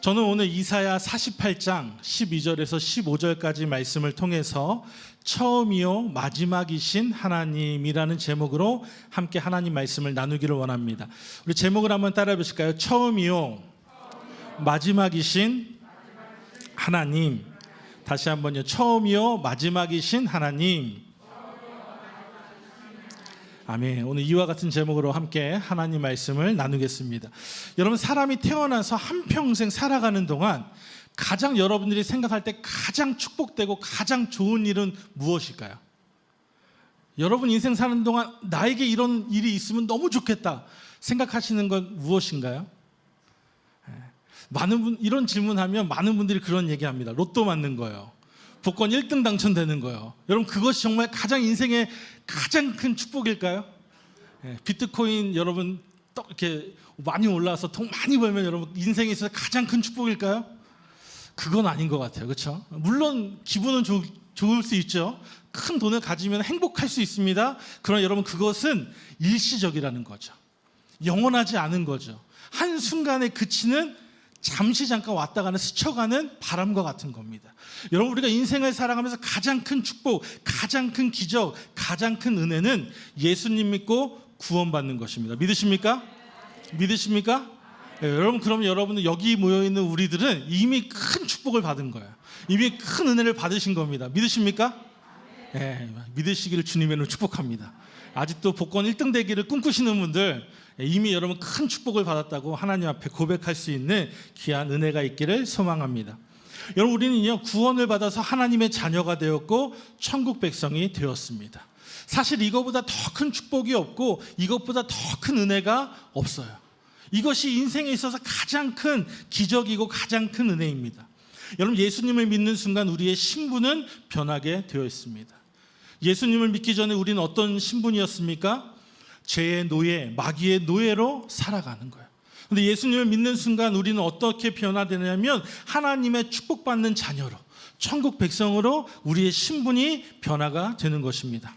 저는 오늘 이사야 48장 12절에서 15절까지 말씀을 통해서 처음이요 마지막이신 하나님이라는 제목으로 함께 하나님 말씀을 나누기를 원합니다. 우리 제목을 한번 따라해 보실까요? 처음이요 마지막이신 하나님. 다시 한번요. 처음이요 마지막이신 하나님. 아멘. 오늘 이와 같은 제목으로 함께 하나님 말씀을 나누겠습니다. 여러분, 사람이 태어나서 한평생 살아가는 동안 가장 여러분들이 생각할 때 가장 축복되고 가장 좋은 일은 무엇일까요? 여러분 인생 사는 동안 나에게 이런 일이 있으면 너무 좋겠다 생각하시는 건 무엇인가요? 많은 분 이런 질문하면 많은 분들이 그런 얘기합니다. 로또 맞는 거예요. 복권 1등 당첨되는 거예요. 여러분, 그것이 정말 가장 인생의 가장 큰 축복일까요? 비트코인 여러분 이렇게 많이 올라와서 돈 많이 벌면 여러분 인생에 있어서 가장 큰 축복일까요? 그건 아닌 것 같아요. 그렇죠? 물론 기분은 좋을 수 있죠. 큰 돈을 가지면 행복할 수 있습니다. 그러나 여러분, 그것은 일시적이라는 거죠. 영원하지 않은 거죠. 한순간에 그치는 잠시 잠깐 왔다 가는 스쳐가는 바람과 같은 겁니다. 여러분, 우리가 인생을 살아가면서 가장 큰 축복, 가장 큰 기적, 가장 큰 은혜는 예수님 믿고 구원받는 것입니다. 믿으십니까? 믿으십니까? 네, 여러분, 그럼 여러분들 여기 모여있는 우리들은 이미 큰 축복을 받은 거예요. 이미 큰 은혜를 받으신 겁니다. 믿으십니까? 네, 믿으시기를 주님으로 축복합니다. 아직도 복권 1등 되기를 꿈꾸시는 분들, 이미 여러분 큰 축복을 받았다고 하나님 앞에 고백할 수 있는 귀한 은혜가 있기를 소망합니다. 여러분, 우리는요 구원을 받아서 하나님의 자녀가 되었고 천국 백성이 되었습니다. 사실 이것보다 더 큰 축복이 없고 이것보다 더 큰 은혜가 없어요. 이것이 인생에 있어서 가장 큰 기적이고 가장 큰 은혜입니다. 여러분, 예수님을 믿는 순간 우리의 신분은 변하게 되어 있습니다. 예수님을 믿기 전에 우리는 어떤 신분이었습니까? 죄의 노예, 마귀의 노예로 살아가는 거예요. 그런데 예수님을 믿는 순간 우리는 어떻게 변화되냐면 하나님의 축복받는 자녀로, 천국 백성으로 우리의 신분이 변화가 되는 것입니다.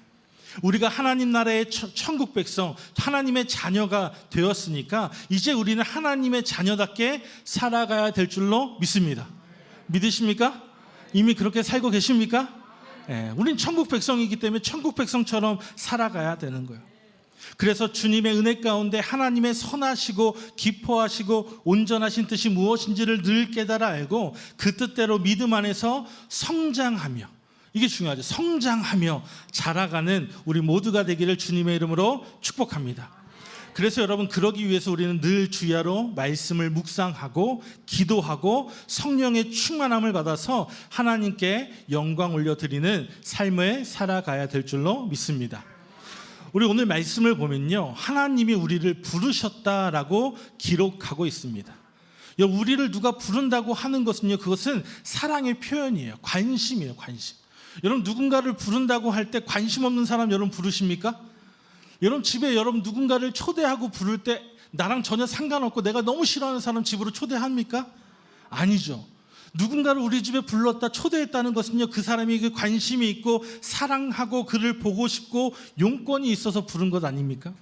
우리가 하나님 나라의 천국 백성, 하나님의 자녀가 되었으니까 이제 우리는 하나님의 자녀답게 살아가야 될 줄로 믿습니다. 믿으십니까? 이미 그렇게 살고 계십니까? 우린 천국 백성이기 때문에 천국 백성처럼 살아가야 되는 거예요. 그래서 주님의 은혜 가운데 하나님의 선하시고 기뻐하시고 온전하신 뜻이 무엇인지를 늘 깨달아 알고 그 뜻대로 믿음 안에서 성장하며, 이게 중요하죠. 성장하며 자라가는 우리 모두가 되기를 주님의 이름으로 축복합니다. 그래서 여러분, 그러기 위해서 우리는 늘 주야로 말씀을 묵상하고 기도하고 성령의 충만함을 받아서 하나님께 영광 올려드리는 삶을 살아가야 될 줄로 믿습니다. 우리 오늘 말씀을 보면요, 하나님이 우리를 부르셨다라고 기록하고 있습니다. 우리를 누가 부른다고 하는 것은요, 그것은 사랑의 표현이에요. 관심이에요, 관심. 여러분, 누군가를 부른다고 할 때 관심 없는 사람 여러분 부르십니까? 여러분, 집에 여러분 누군가를 초대하고 부를 때 나랑 전혀 상관없고 내가 너무 싫어하는 사람 집으로 초대합니까? 아니죠. 누군가를 우리 집에 불렀다, 초대했다는 것은요, 그 사람이 그 관심이 있고 사랑하고 그를 보고 싶고 용건이 있어서 부른 것 아닙니까?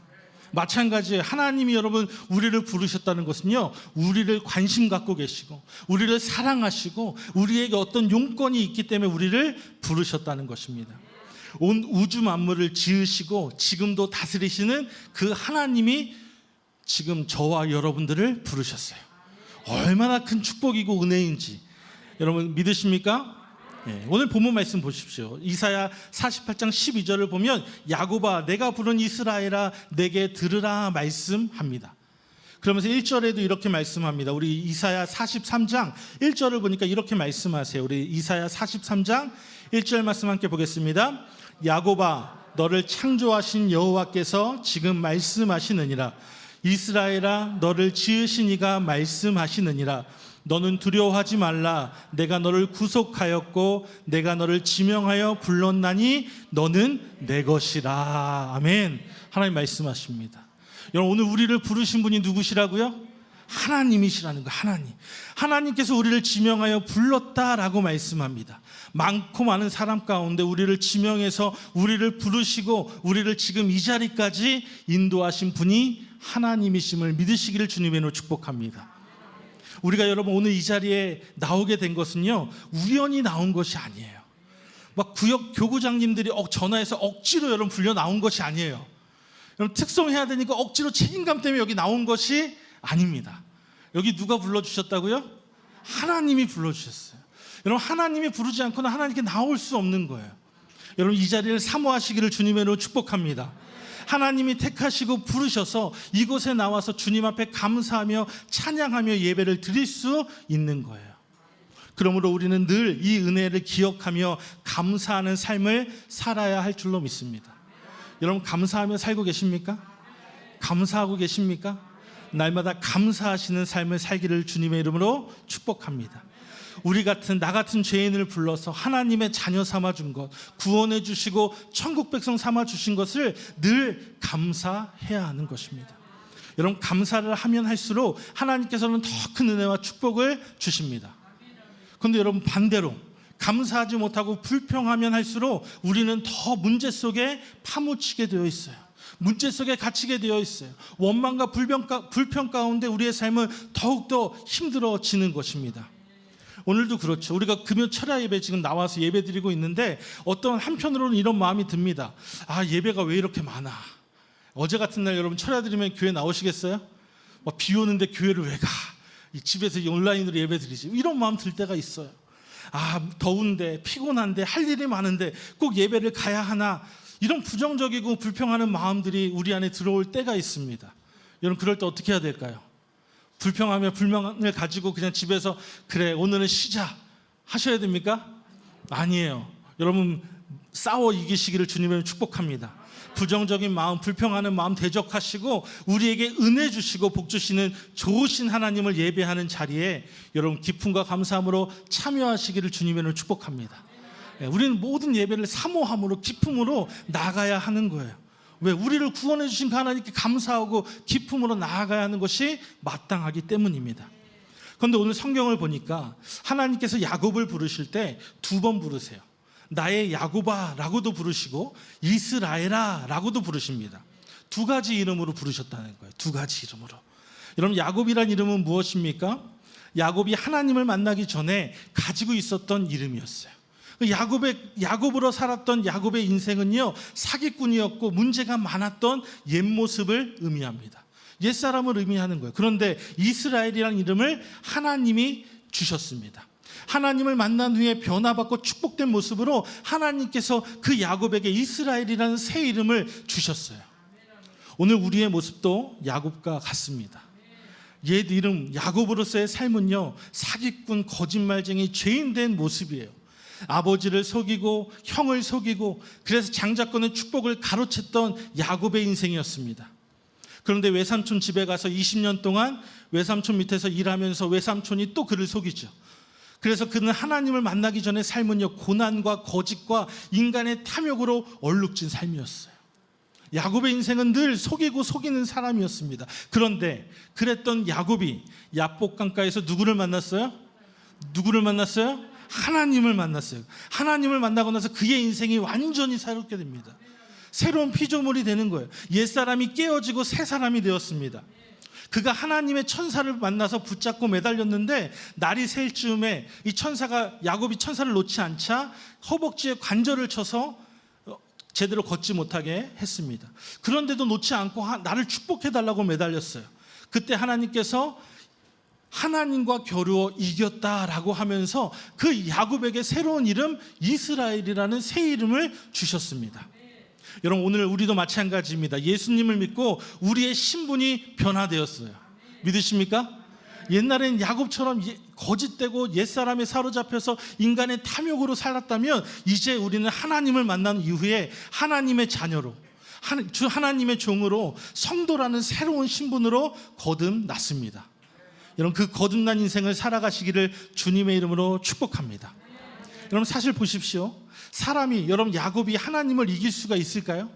마찬가지예요. 하나님이 여러분 우리를 부르셨다는 것은요, 우리를 관심 갖고 계시고 우리를 사랑하시고 우리에게 어떤 용건이 있기 때문에 우리를 부르셨다는 것입니다. 온 우주 만물을 지으시고 지금도 다스리시는 그 하나님이 지금 저와 여러분들을 부르셨어요. 얼마나 큰 축복이고 은혜인지 여러분 믿으십니까? 오늘 본문 말씀 보십시오. 이사야 48장 12절을 보면 야곱아, 내가 부른 이스라엘아, 내게 들으라 말씀합니다. 그러면서 1절에도 이렇게 말씀합니다. 우리 이사야 43장 1절을 보니까 이렇게 말씀하세요. 우리 이사야 43장 1절 말씀 함께 보겠습니다. 야곱아, 너를 창조하신 여호와께서 지금 말씀하시느니라. 이스라엘아, 너를 지으신 이가 말씀하시느니라. 너는 두려워하지 말라. 내가 너를 구속하였고 내가 너를 지명하여 불렀나니 너는 내 것이라. 아멘. 하나님 말씀하십니다. 여러분, 오늘 우리를 부르신 분이 누구시라고요? 하나님이시라는 거예요. 하나님께서 우리를 지명하여 불렀다라고 말씀합니다. 많고 많은 사람 가운데 우리를 지명해서 우리를 부르시고 우리를 지금 이 자리까지 인도하신 분이 하나님이심을 믿으시기를 주님의 이름으로 축복합니다. 우리가 여러분 오늘 이 자리에 나오게 된 것은요, 우연히 나온 것이 아니에요. 막 구역 교구장님들이 전화해서 억지로 여러분 불려 나온 것이 아니에요. 여러분 특성해야 되니까 억지로 책임감 때문에 여기 나온 것이 아닙니다. 여기 누가 불러주셨다고요? 하나님이 불러주셨어요. 여러분 하나님이 부르지 않고는 하나님께 나올 수 없는 거예요. 여러분 이 자리를 사모하시기를 주님의 이름으로 축복합니다. 하나님이 택하시고 부르셔서 이곳에 나와서 주님 앞에 감사하며 찬양하며 예배를 드릴 수 있는 거예요. 그러므로 우리는 늘 이 은혜를 기억하며 감사하는 삶을 살아야 할 줄로 믿습니다. 여러분 감사하며 살고 계십니까? 감사하고 계십니까? 날마다 감사하시는 삶을 살기를 주님의 이름으로 축복합니다. 나 같은 죄인을 불러서 하나님의 자녀 삼아 준 것, 구원해 주시고 천국 백성 삼아 주신 것을 늘 감사해야 하는 것입니다. 여러분 감사를 하면 할수록 하나님께서는 더 큰 은혜와 축복을 주십니다. 그런데 여러분 반대로 감사하지 못하고 불평하면 할수록 우리는 더 문제 속에 파묻히게 되어 있어요. 문제 속에 갇히게 되어 있어요. 원망과 불평 가운데 우리의 삶은 더욱더 힘들어지는 것입니다. 오늘도 그렇죠. 우리가 금요 철야 예배 지금 나와서 예배 드리고 있는데 어떤 한편으로는 이런 마음이 듭니다. 예배가 왜 이렇게 많아? 어제 같은 날 여러분 철야 드리면 교회 나오시겠어요? 비 오는데 교회를 왜 가? 집에서 온라인으로 예배 드리지. 이런 마음 들 때가 있어요. 더운데 피곤한데 할 일이 많은데 꼭 예배를 가야 하나? 이런 부정적이고 불평하는 마음들이 우리 안에 들어올 때가 있습니다. 여러분 그럴 때 어떻게 해야 될까요? 불평하며 불만을 가지고 그냥 집에서 그래 오늘은 쉬자 하셔야 됩니까? 아니에요. 여러분 싸워 이기시기를 주님의 축복합니다. 부정적인 마음, 불평하는 마음 대적하시고 우리에게 은혜 주시고 복 주시는 좋으신 하나님을 예배하는 자리에 여러분 기쁨과 감사함으로 참여하시기를 주님의 축복합니다. 우리는 모든 예배를 사모함으로 기쁨으로 나아가야 하는 거예요. 왜? 우리를 구원해 주신 그 하나님께 감사하고 기쁨으로 나아가야 하는 것이 마땅하기 때문입니다. 그런데 오늘 성경을 보니까 하나님께서 야곱을 부르실 때 2번 부르세요. 나의 야곱아 라고도 부르시고 이스라엘아 라고도 부르십니다. 2가지 이름으로 부르셨다는 거예요. 2가지 이름으로. 여러분 야곱이란 이름은 무엇입니까? 야곱이 하나님을 만나기 전에 가지고 있었던 이름이었어요. 야곱으로 살았던 야곱의 인생은요, 사기꾼이었고 문제가 많았던 옛모습을 의미합니다. 옛사람을 의미하는 거예요. 그런데 이스라엘이라는 이름을 하나님이 주셨습니다. 하나님을 만난 후에 변화받고 축복된 모습으로 하나님께서 그 야곱에게 이스라엘이라는 새 이름을 주셨어요. 오늘 우리의 모습도 야곱과 같습니다. 옛 이름 야곱으로서의 삶은요, 사기꾼, 거짓말쟁이, 죄인된 모습이에요. 아버지를 속이고 형을 속이고 그래서 장자권의 축복을 가로챘던 야곱의 인생이었습니다. 그런데 외삼촌 집에 가서 20년 동안 외삼촌 밑에서 일하면서 외삼촌이 또 그를 속이죠. 그래서 그는 하나님을 만나기 전에 삶은요, 고난과 거짓과 인간의 탐욕으로 얼룩진 삶이었어요. 야곱의 인생은 늘 속이고 속이는 사람이었습니다. 그런데 그랬던 야곱이 야복 강가에서 누구를 만났어요? 하나님을 만났어요. 하나님을 만나고 나서 그의 인생이 완전히 새롭게 됩니다. 새로운 피조물이 되는 거예요. 옛사람이 깨어지고 새 사람이 되었습니다. 그가 하나님의 천사를 만나서 붙잡고 매달렸는데 날이 셀 즈음에 야곱이 천사를 놓지 않자 허벅지에 관절을 쳐서 제대로 걷지 못하게 했습니다. 그런데도 놓지 않고 나를 축복해달라고 매달렸어요. 그때 하나님께서 하나님과 겨루어 이겼다라고 하면서 그 야곱에게 새로운 이름 이스라엘이라는 새 이름을 주셨습니다. 여러분 오늘 우리도 마찬가지입니다. 예수님을 믿고 우리의 신분이 변화되었어요. 믿으십니까? 옛날엔 야곱처럼 거짓되고 옛사람에 사로잡혀서 인간의 탐욕으로 살았다면 이제 우리는 하나님을 만난 이후에 하나님의 자녀로 하나님의 종으로 성도라는 새로운 신분으로 거듭났습니다. 여러분 그 거듭난 인생을 살아가시기를 주님의 이름으로 축복합니다. 여러분 사실 보십시오. 여러분 야곱이 하나님을 이길 수가 있을까요?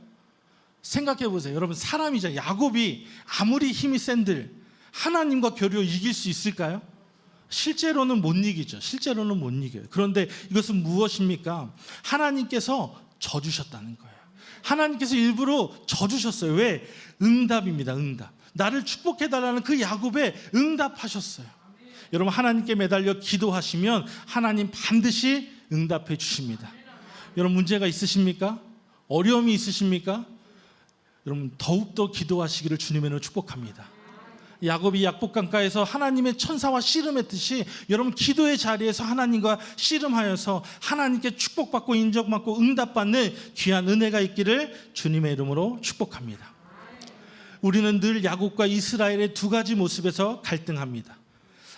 생각해 보세요. 여러분 사람이죠. 야곱이 아무리 힘이 센들 하나님과 겨루어 이길 수 있을까요? 실제로는 못 이기죠. 실제로는 못 이겨요. 그런데 이것은 무엇입니까? 하나님께서 져주셨다는 거예요. 하나님께서 일부러 져주셨어요. 왜? 응답입니다. 응답. 나를 축복해달라는 그 야곱에 응답하셨어요. 여러분 하나님께 매달려 기도하시면 하나님 반드시 응답해 주십니다. 여러분 문제가 있으십니까? 어려움이 있으십니까? 여러분 더욱더 기도하시기를 주님으로 축복합니다. 야곱이 약복강가에서 하나님의 천사와 씨름했듯이 여러분 기도의 자리에서 하나님과 씨름하여서 하나님께 축복받고 인정받고 응답받는 귀한 은혜가 있기를 주님의 이름으로 축복합니다. 우리는 늘 야곱과 이스라엘의 두 가지 모습에서 갈등합니다.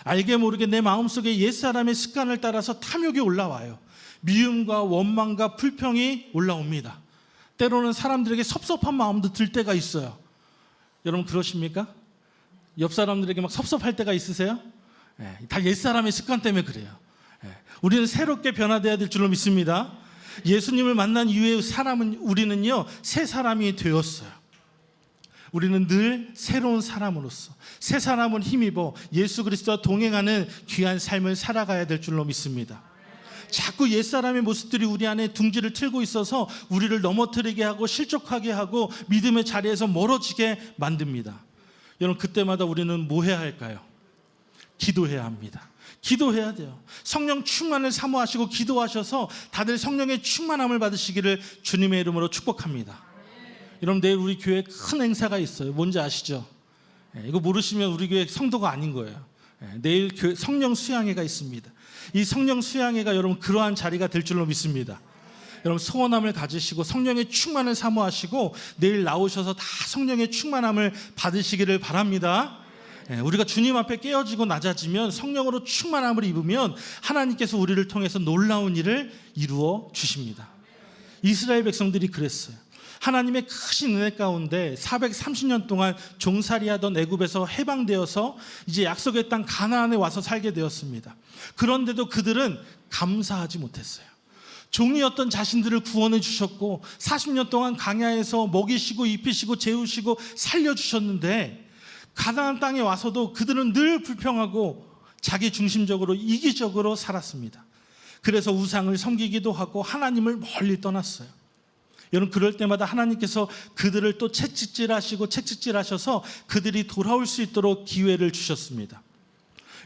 알게 모르게 내 마음속에 옛사람의 습관을 따라서 탐욕이 올라와요. 미움과 원망과 불평이 올라옵니다. 때로는 사람들에게 섭섭한 마음도 들 때가 있어요. 여러분 그러십니까? 옆 사람들에게 막 섭섭할 때가 있으세요? 다 옛사람의 습관 때문에 그래요. 우리는 새롭게 변화되어야 될 줄로 믿습니다. 예수님을 만난 이후에 우리는요 새 사람이 되었어요. 우리는 늘 새로운 사람으로서 새 사람을 힘입어 예수 그리스도와 동행하는 귀한 삶을 살아가야 될 줄로 믿습니다. 자꾸 옛사람의 모습들이 우리 안에 둥지를 틀고 있어서 우리를 넘어뜨리게 하고 실족하게 하고 믿음의 자리에서 멀어지게 만듭니다. 여러분 그때마다 우리는 뭐 해야 할까요? 기도해야 합니다. 기도해야 돼요. 성령 충만을 사모하시고 기도하셔서 다들 성령의 충만함을 받으시기를 주님의 이름으로 축복합니다. 여러분 내일 우리 교회에 큰 행사가 있어요. 뭔지 아시죠? 이거 모르시면 우리 교회 성도가 아닌 거예요. 내일 성령 수양회가 있습니다. 이 성령 수양회가 여러분 그러한 자리가 될 줄로 믿습니다. 여러분 소원함을 가지시고 성령의 충만을 사모하시고 내일 나오셔서 다 성령의 충만함을 받으시기를 바랍니다. 우리가 주님 앞에 깨어지고 낮아지면 성령으로 충만함을 입으면 하나님께서 우리를 통해서 놀라운 일을 이루어 주십니다. 이스라엘 백성들이 그랬어요. 하나님의 크신 은혜 가운데 430년 동안 종살이하던 애굽에서 해방되어서 이제 약속의 땅 가나안에 와서 살게 되었습니다. 그런데도 그들은 감사하지 못했어요. 종이었던 자신들을 구원해 주셨고 40년 동안 광야에서 먹이시고 입히시고 재우시고 살려주셨는데 가나안 땅에 와서도 그들은 늘 불평하고 자기 중심적으로 이기적으로 살았습니다. 그래서 우상을 섬기기도 하고 하나님을 멀리 떠났어요. 여러분 그럴 때마다 하나님께서 그들을 또 채찍질하셔서 그들이 돌아올 수 있도록 기회를 주셨습니다.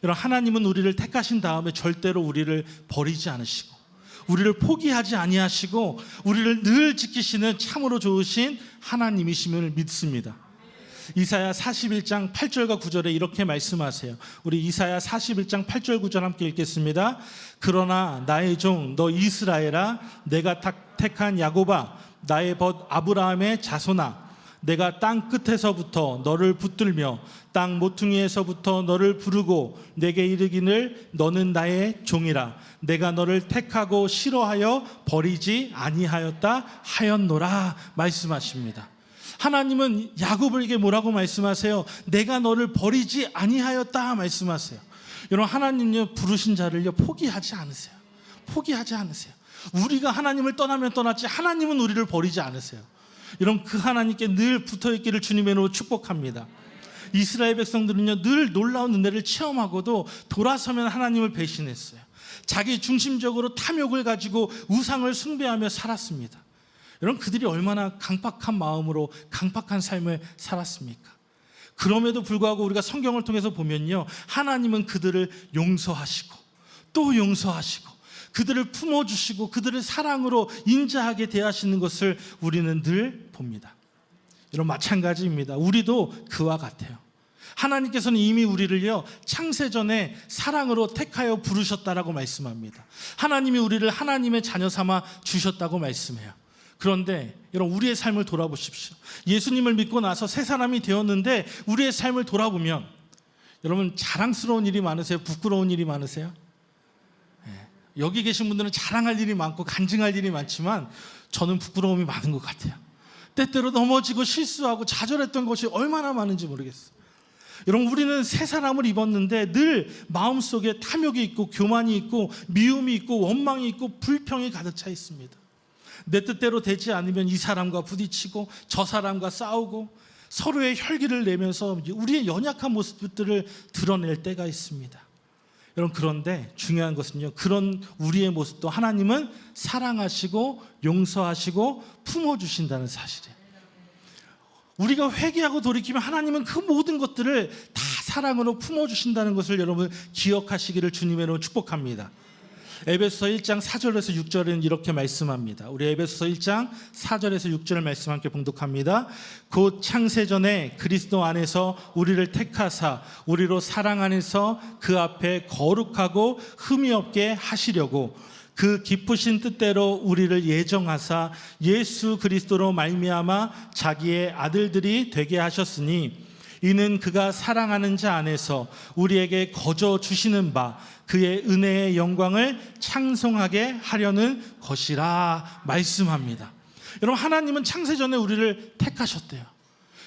여러분 하나님은 우리를 택하신 다음에 절대로 우리를 버리지 않으시고 우리를 포기하지 아니하시고 우리를 늘 지키시는 참으로 좋으신 하나님이심을 믿습니다. 이사야 41장 8절과 9절에 이렇게 말씀하세요. 우리 이사야 41장 8절 9절 함께 읽겠습니다. 그러나 나의 종 너 이스라엘아 내가 택한 야곱아 나의 벗 아브라함의 자손아 내가 땅 끝에서부터 너를 붙들며 땅 모퉁이에서부터 너를 부르고 내게 이르기를 너는 나의 종이라 내가 너를 택하고 싫어하여 버리지 아니하였다 하였노라 말씀하십니다. 하나님은 야곱에게 뭐라고 말씀하세요? 내가 너를 버리지 아니하였다 말씀하세요. 여러분 하나님요 부르신 자를요 포기하지 않으세요. 포기하지 않으세요. 우리가 하나님을 떠나면 떠났지 하나님은 우리를 버리지 않으세요. 여러분 그 하나님께 늘 붙어있기를 주님의 이름으로 축복합니다. 이스라엘 백성들은요 늘 놀라운 은혜를 체험하고도 돌아서면 하나님을 배신했어요. 자기 중심적으로 탐욕을 가지고 우상을 숭배하며 살았습니다. 여러분 그들이 얼마나 강팍한 마음으로 강팍한 삶을 살았습니까? 그럼에도 불구하고 우리가 성경을 통해서 보면요 하나님은 그들을 용서하시고 또 용서하시고 그들을 품어주시고 그들을 사랑으로 인자하게 대하시는 것을 우리는 늘 봅니다. 여러분 마찬가지입니다. 우리도 그와 같아요. 하나님께서는 이미 우리를요 창세전에 사랑으로 택하여 부르셨다라고 말씀합니다. 하나님이 우리를 하나님의 자녀 삼아 주셨다고 말씀해요. 그런데 여러분 우리의 삶을 돌아보십시오. 예수님을 믿고 나서 새 사람이 되었는데 우리의 삶을 돌아보면 여러분 자랑스러운 일이 많으세요? 부끄러운 일이 많으세요? 여기 계신 분들은 자랑할 일이 많고 간증할 일이 많지만 저는 부끄러움이 많은 것 같아요. 때때로 넘어지고 실수하고 좌절했던 것이 얼마나 많은지 모르겠어요. 여러분 우리는 새 사람을 입었는데 늘 마음속에 탐욕이 있고 교만이 있고 미움이 있고 원망이 있고 불평이 가득 차 있습니다. 내 뜻대로 되지 않으면 이 사람과 부딪히고 저 사람과 싸우고 서로의 혈기를 내면서 우리의 연약한 모습들을 드러낼 때가 있습니다. 여러분 그런데 중요한 것은요 그런 우리의 모습도 하나님은 사랑하시고 용서하시고 품어주신다는 사실이에요. 우리가 회개하고 돌이키면 하나님은 그 모든 것들을 다 사랑으로 품어주신다는 것을 여러분 기억하시기를 주님의 이름으로 축복합니다. 에베소서 1장 4절에서 6절은 이렇게 말씀합니다. 우리 에베소서 1장 4절에서 6절을 말씀 함께 봉독합니다. 곧 창세전에 그리스도 안에서 우리를 택하사 우리로 사랑 안에서 그 앞에 거룩하고 흠이 없게 하시려고 그 기쁘신 뜻대로 우리를 예정하사 예수 그리스도로 말미암아 자기의 아들들이 되게 하셨으니 이는 그가 사랑하는 자 안에서 우리에게 거저 주시는 바 그의 은혜의 영광을 찬송하게 하려는 것이라 말씀합니다. 여러분, 하나님은 창세전에 우리를 택하셨대요.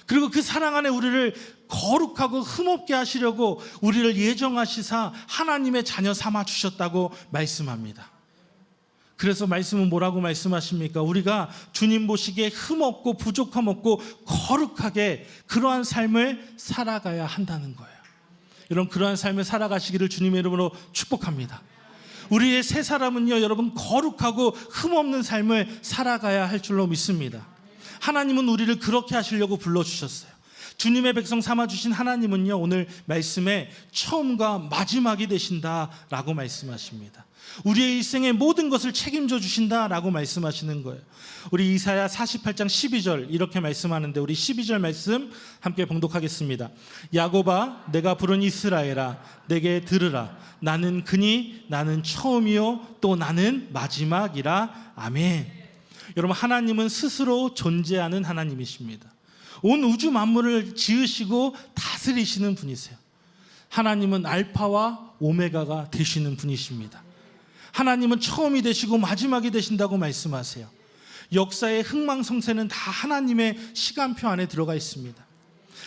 그리고 그 사랑 안에 우리를 거룩하고 흠없게 하시려고 우리를 예정하시사 하나님의 자녀 삼아 주셨다고 말씀합니다. 그래서 말씀은 뭐라고 말씀하십니까? 우리가 주님 보시기에 흠없고 부족함 없고 거룩하게 그러한 삶을 살아가야 한다는 거예요. 여러분, 그러한 삶을 살아가시기를 주님의 이름으로 축복합니다. 우리의 새 사람은요, 여러분, 거룩하고 흠없는 삶을 살아가야 할 줄로 믿습니다. 하나님은 우리를 그렇게 하시려고 불러주셨어요. 주님의 백성 삼아주신 하나님은요, 오늘 말씀에 처음과 마지막이 되신다라고 말씀하십니다. 우리의 일생의 모든 것을 책임져 주신다라고 말씀하시는 거예요. 우리 이사야 48장 12절 이렇게 말씀하는데 우리 12절 말씀 함께 봉독하겠습니다. 야곱아, 내가 부른 이스라엘아, 내게 들으라. 나는 그니 나는 처음이요 또 나는 마지막이라. 아멘. 여러분, 하나님은 스스로 존재하는 하나님이십니다. 온 우주 만물을 지으시고 다스리시는 분이세요. 하나님은 알파와 오메가가 되시는 분이십니다. 하나님은 처음이 되시고 마지막이 되신다고 말씀하세요. 역사의 흥망성쇠는 다 하나님의 시간표 안에 들어가 있습니다.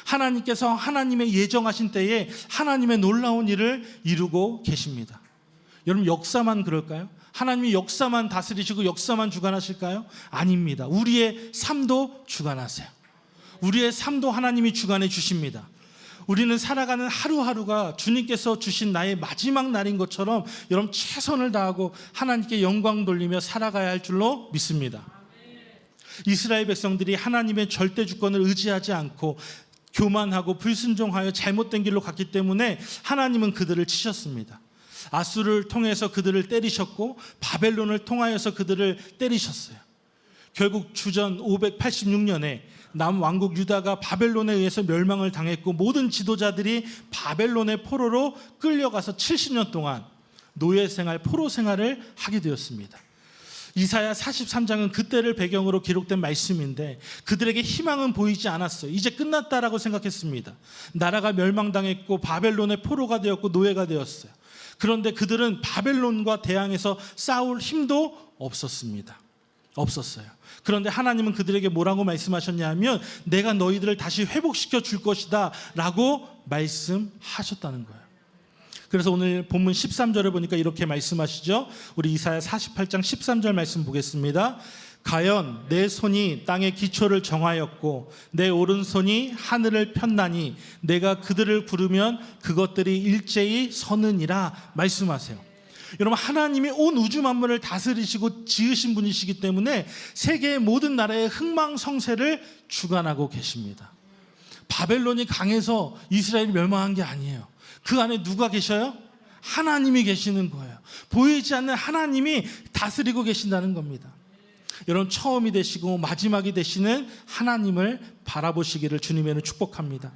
하나님께서 하나님의 예정하신 때에 하나님의 놀라운 일을 이루고 계십니다. 여러분, 역사만 그럴까요? 하나님이 역사만 다스리시고 역사만 주관하실까요? 아닙니다. 우리의 삶도 주관하세요. 우리의 삶도 하나님이 주관해 주십니다. 우리는 살아가는 하루하루가 주님께서 주신 나의 마지막 날인 것처럼 여러분 최선을 다하고 하나님께 영광 돌리며 살아가야 할 줄로 믿습니다. 이스라엘 백성들이 하나님의 절대 주권을 의지하지 않고 교만하고 불순종하여 잘못된 길로 갔기 때문에 하나님은 그들을 치셨습니다. 아수르를 통해서 그들을 때리셨고 바벨론을 통하여서 그들을 때리셨어요. 결국 주전 586년에 남왕국 유다가 바벨론에 의해서 멸망을 당했고 모든 지도자들이 바벨론의 포로로 끌려가서 70년 동안 노예 생활, 포로 생활을 하게 되었습니다. 이사야 43장은 그때를 배경으로 기록된 말씀인데 그들에게 희망은 보이지 않았어요. 이제 끝났다라고 생각했습니다. 나라가 멸망당했고 바벨론의 포로가 되었고 노예가 되었어요. 그런데 그들은 바벨론과 대항해서 싸울 힘도 없었어요. 그런데 하나님은 그들에게 뭐라고 말씀하셨냐면 내가 너희들을 다시 회복시켜 줄 것이다 라고 말씀하셨다는 거예요. 그래서 오늘 본문 13절에 보니까 이렇게 말씀하시죠. 우리 이사야 48장 13절 말씀 보겠습니다. 가연 내 손이 땅의 기초를 정하였고 내 오른손이 하늘을 폈나니 내가 그들을 부르면 그것들이 일제히 서느니라 말씀하세요. 여러분, 하나님이 온 우주 만물을 다스리시고 지으신 분이시기 때문에 세계의 모든 나라의 흥망성쇠를 주관하고 계십니다. 바벨론이 강해서 이스라엘이 멸망한 게 아니에요. 그 안에 누가 계셔요? 하나님이 계시는 거예요. 보이지 않는 하나님이 다스리고 계신다는 겁니다. 여러분, 처음이 되시고 마지막이 되시는 하나님을 바라보시기를 주님에는 축복합니다.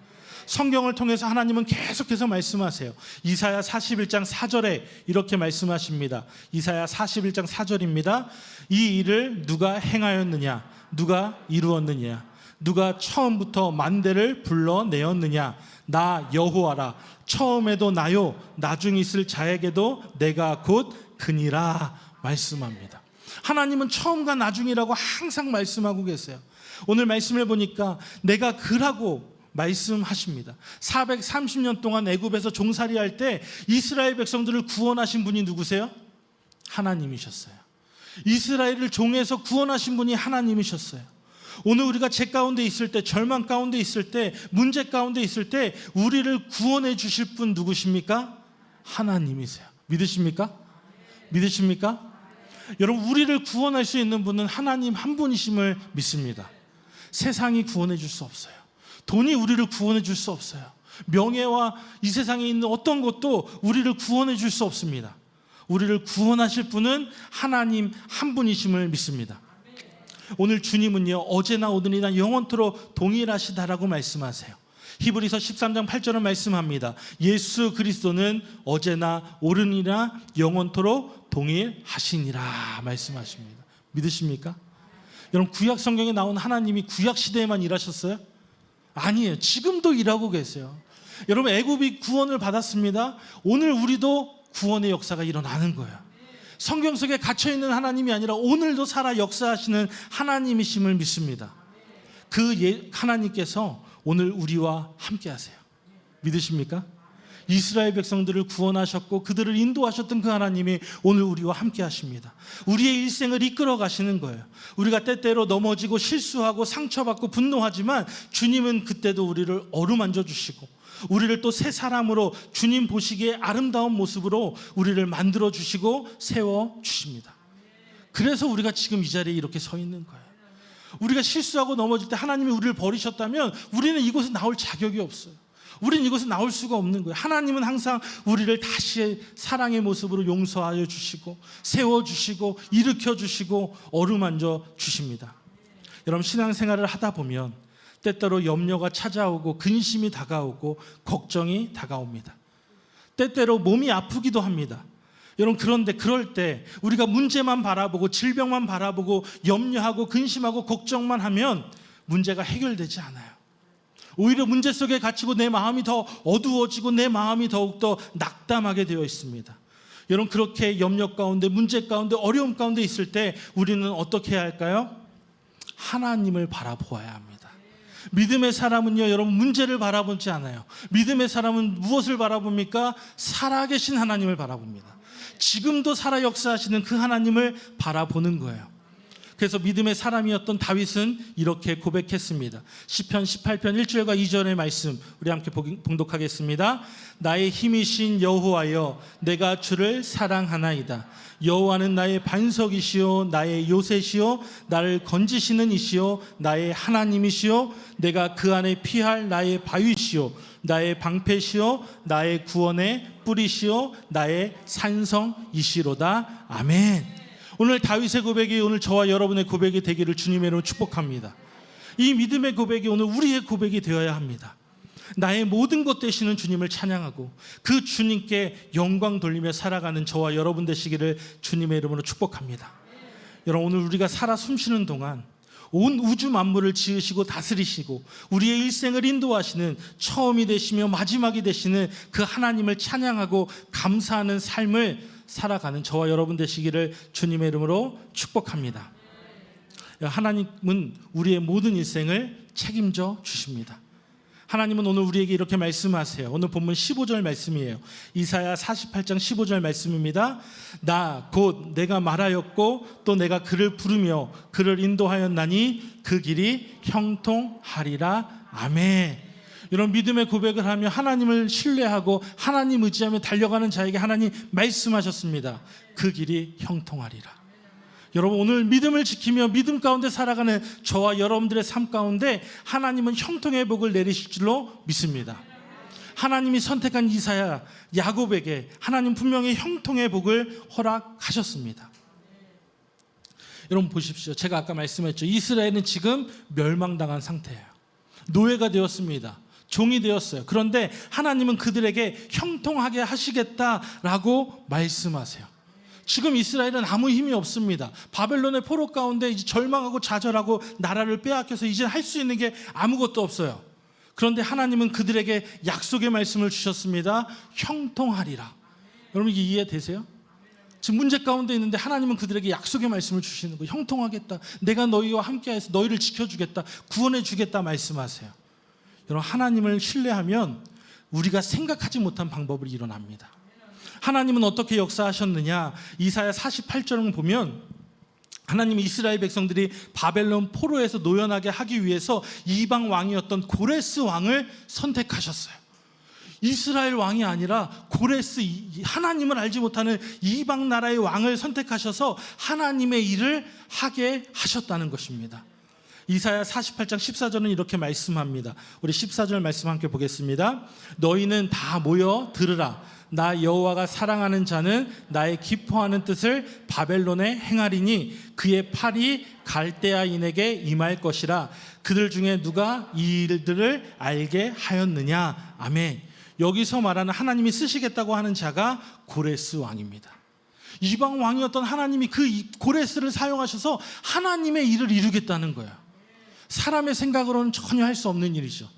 성경을 통해서 하나님은 계속해서 말씀하세요. 이사야 41장 4절에 이렇게 말씀하십니다. 이사야 41장 4절입니다. 이 일을 누가 행하였느냐? 누가 이루었느냐? 누가 처음부터 만대를 불러내었느냐? 나 여호와라. 처음에도 나요, 나중 있을 자에게도 내가 곧 그니라 말씀합니다. 하나님은 처음과 나중이라고 항상 말씀하고 계세요. 오늘 말씀을 보니까 내가 그라고 말씀하십니다. 430년 동안 애굽에서 종살이할 때 이스라엘 백성들을 구원하신 분이 누구세요? 하나님이셨어요. 이스라엘을 종에서 구원하신 분이 하나님이셨어요. 오늘 우리가 죄 가운데 있을 때, 절망 가운데 있을 때, 문제 가운데 있을 때 우리를 구원해 주실 분 누구십니까? 하나님이세요. 믿으십니까? 여러분, 우리를 구원할 수 있는 분은 하나님 한 분이심을 믿습니다. 세상이 구원해 줄 수 없어요. 돈이 우리를 구원해 줄 수 없어요. 명예와 이 세상에 있는 어떤 것도 우리를 구원해 줄 수 없습니다. 우리를 구원하실 분은 하나님 한 분이심을 믿습니다. 오늘 주님은요, 어제나 오늘이나 영원토록 동일하시다라고 말씀하세요. 히브리서 13장 8절은 말씀합니다. 예수 그리스도는 어제나 오늘이나 영원토록 동일하시니라 말씀하십니다. 믿으십니까? 여러분, 구약 성경에 나온 하나님이 구약 시대에만 일하셨어요? 아니에요. 지금도 일하고 계세요. 여러분, 애굽이 구원을 받았습니다. 오늘 우리도 구원의 역사가 일어나는 거예요. 성경 속에 갇혀있는 하나님이 아니라 오늘도 살아 역사하시는 하나님이심을 믿습니다. 그 하나님께서 오늘 우리와 함께 하세요. 믿으십니까? 이스라엘 백성들을 구원하셨고 그들을 인도하셨던 그 하나님이 오늘 우리와 함께 하십니다. 우리의 일생을 이끌어 가시는 거예요. 우리가 때때로 넘어지고 실수하고 상처받고 분노하지만 주님은 그때도 우리를 어루만져 주시고 우리를 또 새 사람으로 주님 보시기에 아름다운 모습으로 우리를 만들어 주시고 세워 주십니다. 그래서 우리가 지금 이 자리에 이렇게 서 있는 거예요. 우리가 실수하고 넘어질 때 하나님이 우리를 버리셨다면 우리는 이곳에 나올 자격이 없어요. 우리는 이곳에 나올 수가 없는 거예요. 하나님은 항상 우리를 다시 사랑의 모습으로 용서하여 주시고 세워주시고 일으켜주시고 어루만져 주십니다. 여러분, 신앙생활을 하다 보면 때때로 염려가 찾아오고 근심이 다가오고 걱정이 다가옵니다. 때때로 몸이 아프기도 합니다. 여러분, 그런데 그럴 때 우리가 문제만 바라보고 질병만 바라보고 염려하고 근심하고 걱정만 하면 문제가 해결되지 않아요. 오히려 문제 속에 갇히고 내 마음이 더 어두워지고 내 마음이 더욱더 낙담하게 되어 있습니다. 여러분, 그렇게 염려 가운데 문제 가운데 어려움 가운데 있을 때 우리는 어떻게 해야 할까요? 하나님을 바라보아야 합니다. 믿음의 사람은요, 여러분, 문제를 바라보지 않아요. 믿음의 사람은 무엇을 바라봅니까? 살아계신 하나님을 바라봅니다. 지금도 살아 역사하시는 그 하나님을 바라보는 거예요. 그래서 믿음의 사람이었던 다윗은 이렇게 고백했습니다. 시편 18편 1절과 2절의 말씀 우리 함께 봉독하겠습니다. 나의 힘이신 여호와여, 내가 주를 사랑하나이다. 여호와는 나의 반석이시요 나의 요새시요 나를 건지시는 이시요 나의 하나님이시요 내가 그 안에 피할 나의 바위시요 나의 방패시요 나의 구원의 뿌리시요 나의 산성이시로다. 아멘. 오늘 다윗의 고백이 오늘 저와 여러분의 고백이 되기를 주님의 이름으로 축복합니다. 이 믿음의 고백이 오늘 우리의 고백이 되어야 합니다. 나의 모든 것 되시는 주님을 찬양하고 그 주님께 영광 돌리며 살아가는 저와 여러분 되시기를 주님의 이름으로 축복합니다. 여러분, 오늘 우리가 살아 숨쉬는 동안 온 우주 만물을 지으시고 다스리시고 우리의 일생을 인도하시는 처음이 되시며 마지막이 되시는 그 하나님을 찬양하고 감사하는 삶을 살아가는 저와 여러분 되시기를 주님의 이름으로 축복합니다. 하나님은 우리의 모든 일생을 책임져 주십니다. 하나님은 오늘 우리에게 이렇게 말씀하세요. 오늘 본문 15절 말씀이에요. 이사야 48장 15절 말씀입니다. 나 곧 내가 말하였고 또 내가 그를 부르며 그를 인도하였나니 그 길이 형통하리라. 아멘. 이런 믿음의 고백을 하며 하나님을 신뢰하고 하나님 의지하며 달려가는 자에게 하나님 말씀하셨습니다. 그 길이 형통하리라. 여러분, 오늘 믿음을 지키며 믿음 가운데 살아가는 저와 여러분들의 삶 가운데 하나님은 형통의 복을 내리실 줄로 믿습니다. 하나님이 선택한 이사야 야곱에게 하나님 분명히 형통의 복을 허락하셨습니다. 여러분 보십시오. 제가 아까 말씀했죠. 이스라엘은 지금 멸망당한 상태예요. 노예가 되었습니다. 종이 되었어요. 그런데 하나님은 그들에게 형통하게 하시겠다라고 말씀하세요. 지금 이스라엘은 아무 힘이 없습니다. 바벨론의 포로 가운데 이제 절망하고 좌절하고 나라를 빼앗겨서 이제 할 수 있는 게 아무것도 없어요. 그런데 하나님은 그들에게 약속의 말씀을 주셨습니다. 형통하리라. 여러분, 이게 이해되세요? 지금 문제 가운데 있는데 하나님은 그들에게 약속의 말씀을 주시는 거예요. 형통하겠다. 내가 너희와 함께해서 너희를 지켜주겠다. 구원해 주겠다 말씀하세요. 여러분, 하나님을 신뢰하면 우리가 생각하지 못한 방법이 일어납니다. 하나님은 어떻게 역사하셨느냐? 이사야 48절을 보면 하나님이 이스라엘 백성들이 바벨론 포로에서 노연하게 하기 위해서 이방 왕이었던 고레스 왕을 선택하셨어요. 이스라엘 왕이 아니라 고레스, 하나님을 알지 못하는 이방 나라의 왕을 선택하셔서 하나님의 일을 하게 하셨다는 것입니다. 이사야 48장 14절은 이렇게 말씀합니다. 우리 14절 말씀 함께 보겠습니다. 너희는 다 모여 들으라. 나 여호와가 사랑하는 자는 나의 기뻐하는 뜻을 바벨론에 행하리니 그의 팔이 갈대아인에게 임할 것이라. 그들 중에 누가 이 일들을 알게 하였느냐. 아멘. 여기서 말하는 하나님이 쓰시겠다고 하는 자가 고레스 왕입니다. 이방 왕이었던 하나님이 그 고레스를 사용하셔서 하나님의 일을 이루겠다는 거예요. 사람의 생각으로는 전혀 할 수 없는 일이죠.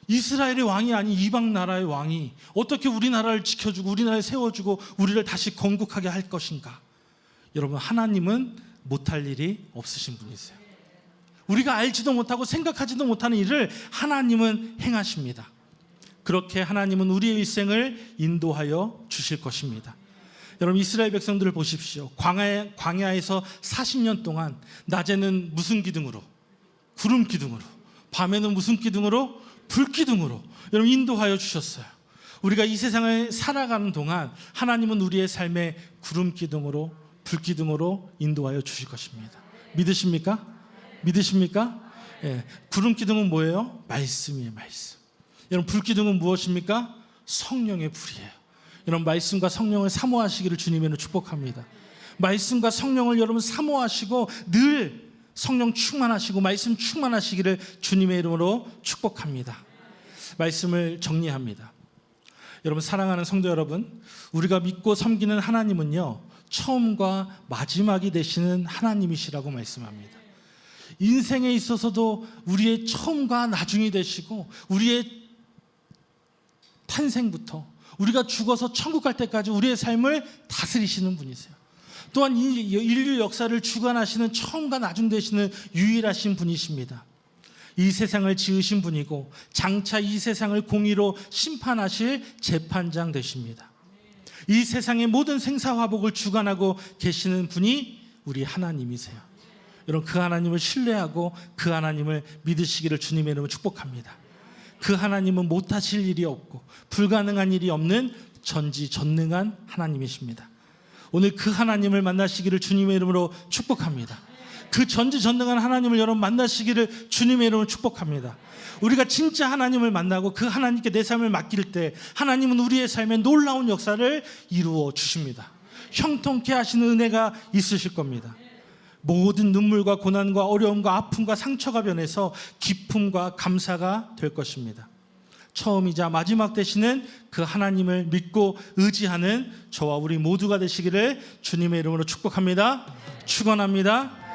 이스라엘의 왕이 아닌 이방 나라의 왕이 어떻게 우리나라를 지켜주고 우리나라를 세워주고 우리를 다시 건국하게 할 것인가? 여러분, 하나님은 못할 일이 없으신 분이세요. 우리가 알지도 못하고 생각하지도 못하는 일을 하나님은 행하십니다. 그렇게 하나님은 우리의 일생을 인도하여 주실 것입니다. 여러분, 이스라엘 백성들을 보십시오. 광야에서 40년 동안 낮에는 무슨 기둥으로? 구름 기둥으로. 밤에는 무슨 기둥으로? 불 기둥으로 여러분 인도하여 주셨어요. 우리가 이 세상을 살아가는 동안 하나님은 우리의 삶에 구름 기둥으로 불 기둥으로 인도하여 주실 것입니다. 믿으십니까? 믿으십니까? 예. 구름 기둥은 뭐예요? 말씀이에요. 말씀. 여러분, 불 기둥은 무엇입니까? 성령의 불이에요. 여러분, 말씀과 성령을 사모하시기를 주님으로 축복합니다. 말씀과 성령을 여러분 사모하시고 늘 성령 충만하시고 말씀 충만하시기를 주님의 이름으로 축복합니다. 말씀을 정리합니다. 여러분, 사랑하는 성도 여러분, 우리가 믿고 섬기는 하나님은요, 처음과 마지막이 되시는 하나님이시라고 말씀합니다. 인생에 있어서도 우리의 처음과 나중이 되시고 우리의 탄생부터 우리가 죽어서 천국 갈 때까지 우리의 삶을 다스리시는 분이세요. 또한 이 인류 역사를 주관하시는 처음과 나중 되시는 유일하신 분이십니다. 이 세상을 지으신 분이고 장차 이 세상을 공의로 심판하실 재판장 되십니다. 이 세상의 모든 생사화복을 주관하고 계시는 분이 우리 하나님이세요. 여러분, 그 하나님을 신뢰하고 그 하나님을 믿으시기를 주님의 이름으로 축복합니다. 그 하나님은 못하실 일이 없고 불가능한 일이 없는 전지전능한 하나님이십니다. 오늘 그 하나님을 만나시기를 주님의 이름으로 축복합니다. 그 전지전능한 하나님을 여러분 만나시기를 주님의 이름으로 축복합니다. 우리가 진짜 하나님을 만나고 그 하나님께 내 삶을 맡길 때 하나님은 우리의 삶에 놀라운 역사를 이루어 주십니다. 형통케 하시는 은혜가 있으실 겁니다. 모든 눈물과 고난과 어려움과 아픔과 상처가 변해서 기쁨과 감사가 될 것입니다. 처음이자 마지막 되시는 그 하나님을 믿고 의지하는 저와 우리 모두가 되시기를 주님의 이름으로 축복합니다. 축원합니다.